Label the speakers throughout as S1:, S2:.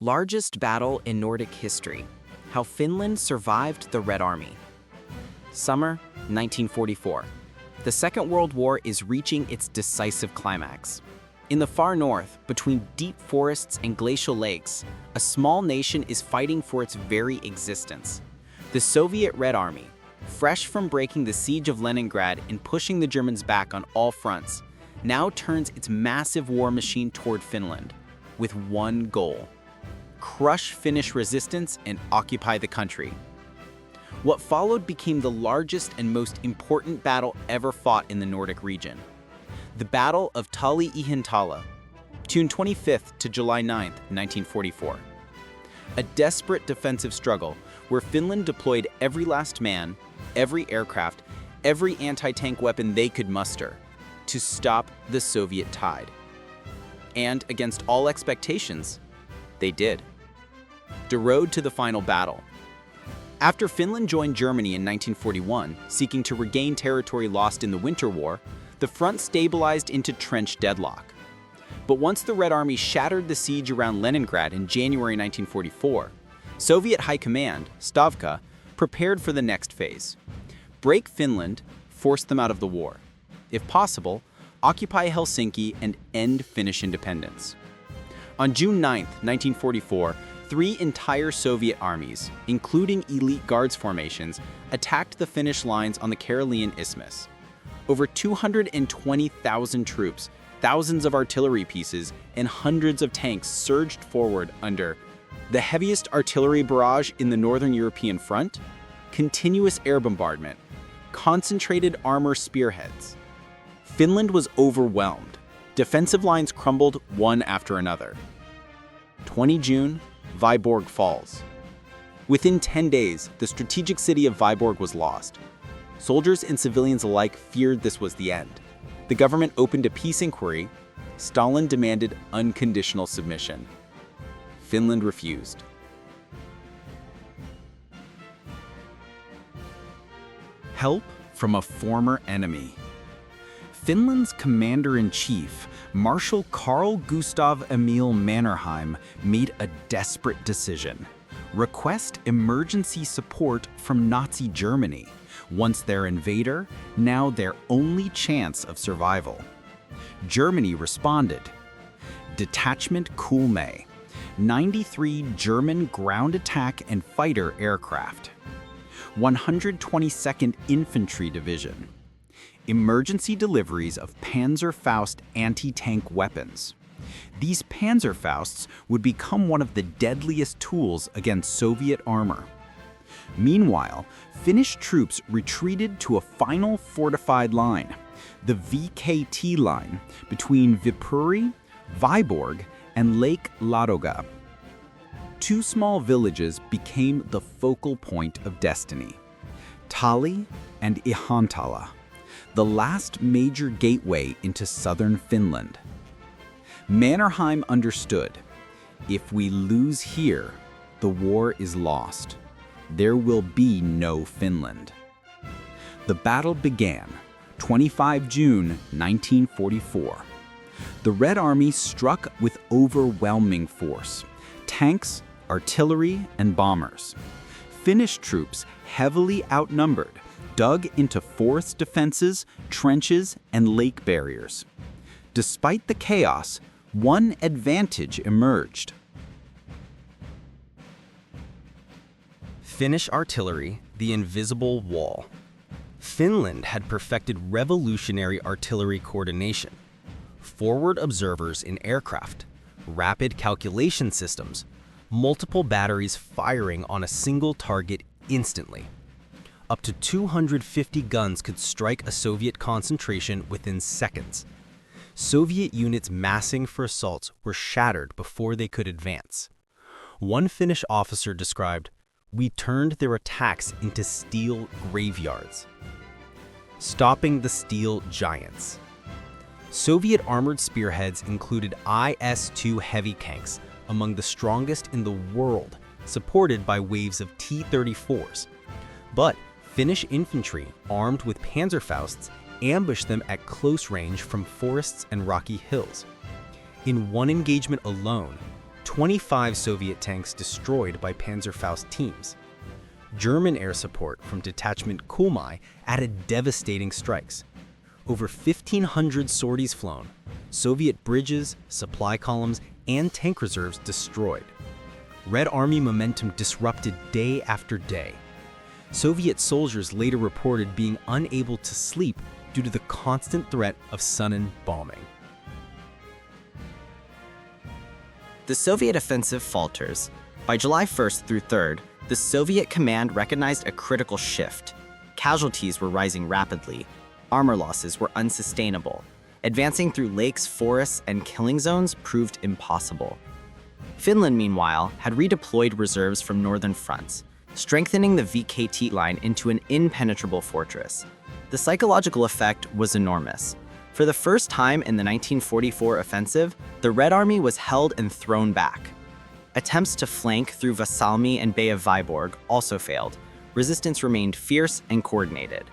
S1: Largest battle in Nordic history. How Finland survived the Red Army. Summer 1944. The Second World War is reaching its decisive climax. In the far north, between deep forests and glacial lakes, a small nation is fighting for its very existence. The Soviet Red Army, fresh from breaking the siege of Leningrad and pushing the Germans back on all fronts, now turns its massive war machine toward Finland, with one goal: crush Finnish resistance and occupy the country. What followed became the largest and most important battle ever fought in the Nordic region. The Battle of Tali, Ihantala, June 25th to July 9th, 1944. A desperate defensive struggle where Finland deployed every last man, every aircraft, every anti-tank weapon they could muster to stop the Soviet tide. And against all expectations, they did. The road to the final battle. After Finland joined Germany in 1941, seeking to regain territory lost in the Winter War, the front stabilized into trench deadlock. But once the Red Army shattered the siege around Leningrad in January 1944, Soviet High Command, Stavka, prepared for the next phase. Break Finland, force them out of the war. If possible, occupy Helsinki and end Finnish independence. On June 9, 1944, three entire Soviet armies, including elite guards formations, attacked the Finnish lines on the Karelian Isthmus. Over 220,000 troops, thousands of artillery pieces, and hundreds of tanks surged forward under the heaviest artillery barrage in the Northern European front, continuous air bombardment, concentrated armor spearheads. Finland was overwhelmed. Defensive lines crumbled one after another. 20 June, Viborg falls. Within 10 days, the strategic city of Viborg was lost. Soldiers and civilians alike feared this was the end. The government opened a peace inquiry. Stalin demanded unconditional submission. Finland refused. Help from a former enemy. Finland's commander-in-chief, Marshal Carl Gustav Emil Mannerheim, made a desperate decision: request emergency support from Nazi Germany, once their invader, now their only chance of survival. Germany responded. Detachment Kulme, 93 German ground attack and fighter aircraft. 122nd Infantry Division. Emergency deliveries of Panzerfaust anti-tank weapons. These Panzerfausts would become one of the deadliest tools against Soviet armor. Meanwhile, Finnish troops retreated to a final fortified line, the VKT line, between Viipuri, Viborg, and Lake Ladoga. Two small villages became the focal point of destiny: Tali and Ihantala, the last major gateway into southern Finland. Mannerheim understood: if we lose here, the war is lost. There will be no Finland. The battle began 25 June 1944. The Red Army struck with overwhelming force: tanks, artillery, and bombers. Finnish troops, heavily outnumbered, dug into forest defenses, trenches, and lake barriers. Despite the chaos, one advantage emerged. Finnish artillery, the invisible wall. Finland had perfected revolutionary artillery coordination, forward observers in aircraft, rapid calculation systems, multiple batteries firing on a single target instantly. Up to 250 guns could strike a Soviet concentration within seconds. Soviet units massing for assaults were shattered before they could advance. One Finnish officer described, "We turned their attacks into steel graveyards." Stopping the steel giants. Soviet armored spearheads included IS-2 heavy tanks, among the strongest in the world, supported by waves of T-34s. But Finnish infantry, armed with Panzerfausts, ambushed them at close range from forests and rocky hills. In one engagement alone,
S2: 25 Soviet tanks destroyed by Panzerfaust teams. German air support from Detachment Kulmai added devastating strikes. Over 1,500 sorties flown, Soviet bridges, supply columns, and tank reserves destroyed. Red Army momentum disrupted day after day. Soviet soldiers later reported being unable to sleep due to the constant threat of sudden bombing.
S1: The Soviet offensive falters. By July 1st through 3rd, the Soviet command recognized a critical shift. Casualties were rising rapidly. Armor losses were unsustainable. Advancing through lakes, forests, and killing zones proved impossible. Finland, meanwhile, had redeployed reserves from northern fronts, strengthening the VKT line into an impenetrable fortress. The psychological effect was enormous. For the first time in the 1944 offensive, the Red Army was held and thrown back. Attempts to flank through Vasalmi and Bay of Vyborg also failed. Resistance remained fierce and coordinated.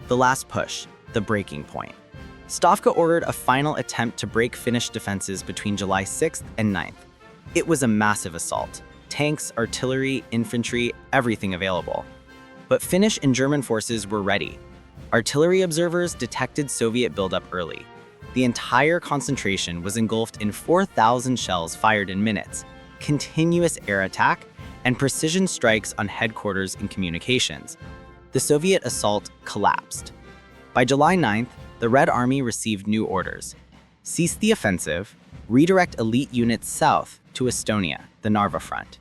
S1: The last push, the breaking point. Stavka ordered a final attempt to break Finnish defenses between July 6th and 9th. It was a massive assault. Tanks, artillery, infantry, everything available. But Finnish and German forces were ready. Artillery observers detected Soviet buildup early. The entire concentration was engulfed in 4,000 shells fired in minutes, continuous air attack, and precision strikes on headquarters and communications. The Soviet assault collapsed. By July 9th, the Red Army received new orders. Cease the offensive, redirect elite units south to Estonia, the Narva front.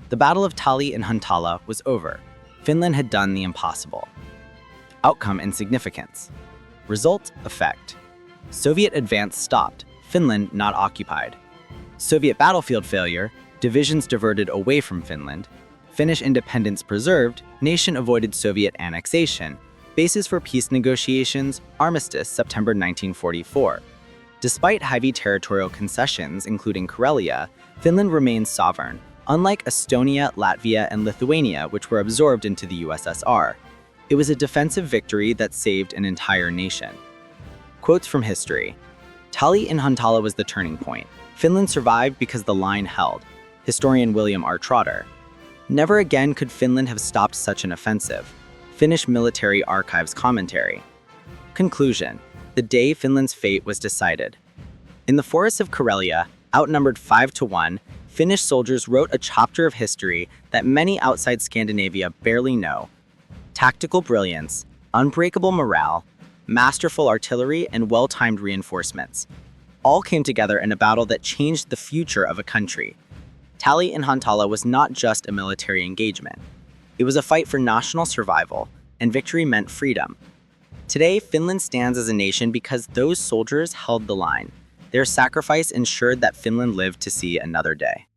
S1: The Battle of Tali and Ihantala was over. Finland had done the impossible. Outcome and significance. Result, effect. Soviet advance stopped, Finland not occupied. Soviet battlefield failure, divisions diverted away from Finland. Finnish independence preserved, nation avoided Soviet annexation. Basis for peace negotiations, armistice, September 1944. Despite heavy territorial concessions, including Karelia, Finland remained sovereign, unlike Estonia, Latvia, and Lithuania, which were absorbed into the USSR. It was a defensive victory that saved an entire nation. Quotes from history. Tali in Ihantala was the turning point. Finland survived because the line held. Historian William R. Trotter. Never again could Finland have stopped such an offensive. Finnish Military Archives commentary. Conclusion. The day Finland's fate was decided. In the forests of Karelia, outnumbered 5-1, Finnish soldiers wrote a chapter of history that many outside Scandinavia barely know. Tactical brilliance, unbreakable morale, masterful artillery, and well-timed reinforcements all came together in a battle that changed the future of a country. Tali in Ihantala was not just a military engagement. It was a fight for national survival, and victory meant freedom. Today, Finland stands as a nation because those soldiers held the line. Their sacrifice ensured that Finland lived to see another day.